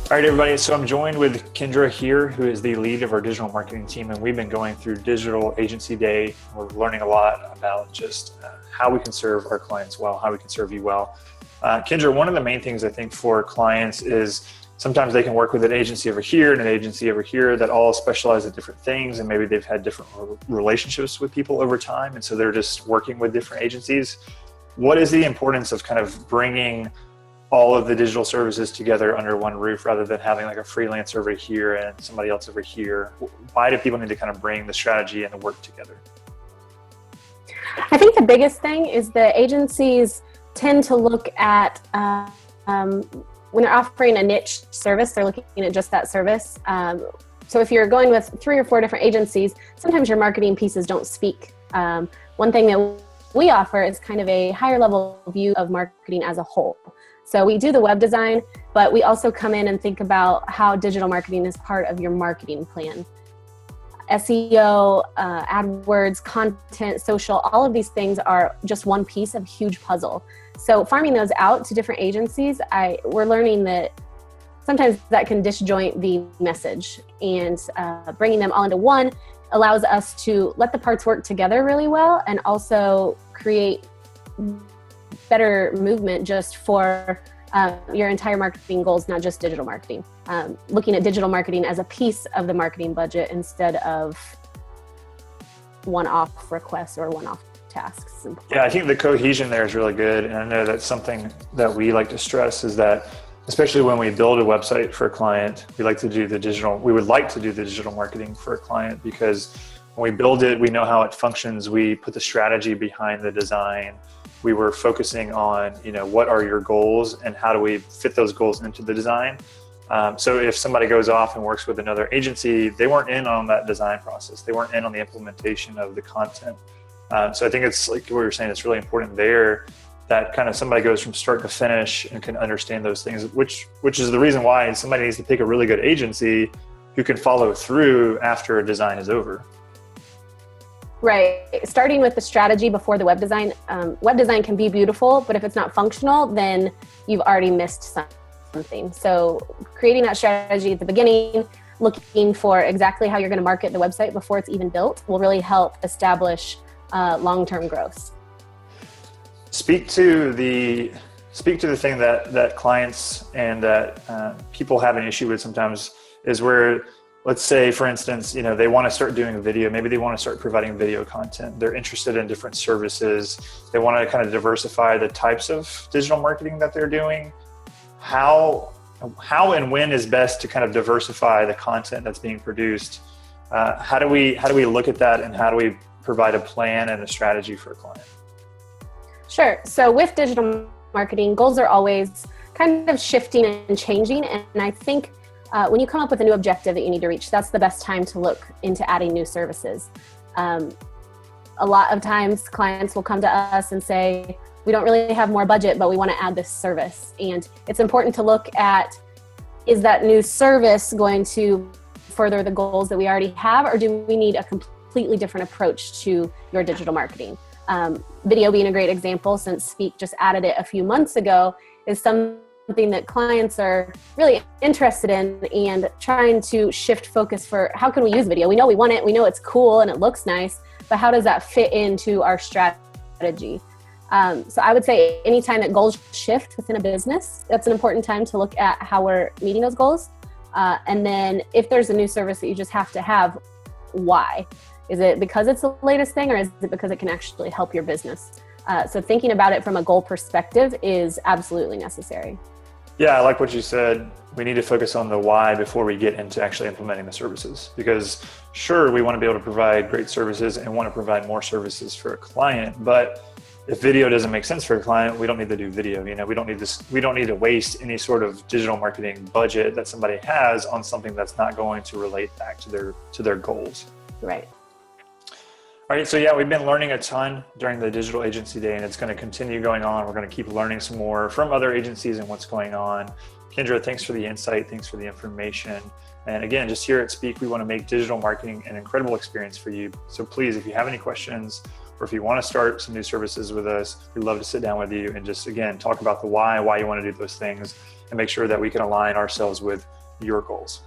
All right, everybody. So I'm joined with Kendra here, who is the lead of our digital marketing team, and we've been going through Digital Agency Day. We're learning a lot about just how we can serve our clients well, how we can serve you well. Kendra, one of the main things I think for clients is sometimes they can work with an agency over here and an agency over here that all specialize in different things, and maybe they've had different relationships with people over time, and so they're just working with different agencies. What is the importance of kind of bringing all of the digital services together under one roof rather than having like a freelancer over here and somebody else over here? Why do people need to kind of bring the strategy and the work together? I think the biggest thing is the agencies tend to look at, when they're offering a niche service, they're looking at just that service. So if you're going with 3 or 4 different agencies, sometimes your marketing pieces don't speak. One thing that we offer is kind of a higher level view of marketing as a whole. So we do the web design, but we also come in and think about how digital marketing is part of your marketing plan. SEO, AdWords, content, social, all of these things are just one piece of a huge puzzle. So farming those out to different agencies, we're learning that sometimes that can disjoint the message, and bringing them all into one allows us to let the parts work together really well and also create better movement just for your entire marketing goals, not just digital marketing. Looking at digital marketing as a piece of the marketing budget instead of one-off requests or one-off tasks. Yeah, I think the cohesion there is really good. And I know that's something that we like to stress is that, especially when we build a website for a client, we would like to do the digital marketing for a client, because when we build it, we know how it functions. We put the strategy behind the design. We were focusing on, what are your goals and how do we fit those goals into the design? So if somebody goes off and works with another agency, they weren't in on that design process. They weren't in on the implementation of the content. So I think it's like what you were saying, it's really important there that kind of somebody goes from start to finish and can understand those things, which is the reason why somebody needs to pick a really good agency who can follow through after a design is over. Right. Starting with the strategy before the web design. Web design can be beautiful, but if it's not functional, then you've already missed something. So creating that strategy at the beginning, looking for exactly how you're going to market the website before it's even built, will really help establish long-term growth. Speak to the thing that clients and that people have an issue with sometimes is where, let's say, for instance, they want to start doing a video. Maybe they want to start providing video content. They're interested in different services. They want to kind of diversify the types of digital marketing that they're doing. How and when is best to kind of diversify the content that's being produced? How do we look at that, and how do we provide a plan and a strategy for a client? Sure. So with digital marketing, goals are always kind of shifting and changing. And I think when you come up with a new objective that you need to reach, that's the best time to look into adding new services. A lot of times clients will come to us and say, we don't really have more budget, but we want to add this service. And it's important to look at, is that new service going to further the goals that we already have, or do we need a completely different approach to your digital marketing? Video being a great example, since Speak just added it a few months ago, is something that clients are really interested in and trying to shift focus for how can we use video? We know we want it, we know it's cool and it looks nice, but how does that fit into our strategy? So I would say anytime that goals shift within a business, that's an important time to look at how we're meeting those goals. And then if there's a new service that you just have to have, why? Is it because it's the latest thing, or is it because it can actually help your business? So thinking about it from a goal perspective is absolutely necessary. Yeah, I like what you said. We need to focus on the why before we get into actually implementing the services, because sure, we want to be able to provide great services and want to provide more services for a client. But if video doesn't make sense for a client, we don't need to do video. We don't need to waste any sort of digital marketing budget that somebody has on something that's not going to relate back to their goals. Right. All right, so yeah, we've been learning a ton during the Digital Agency Day, and it's going to continue going on. We're going to keep learning some more from other agencies and what's going on. Kendra, thanks for the insight. Thanks for the information. And again, just here at Speak, we want to make digital marketing an incredible experience for you. So please, if you have any questions, or if you want to start some new services with us, we'd love to sit down with you and just, again, talk about the why you want to do those things, and make sure that we can align ourselves with your goals.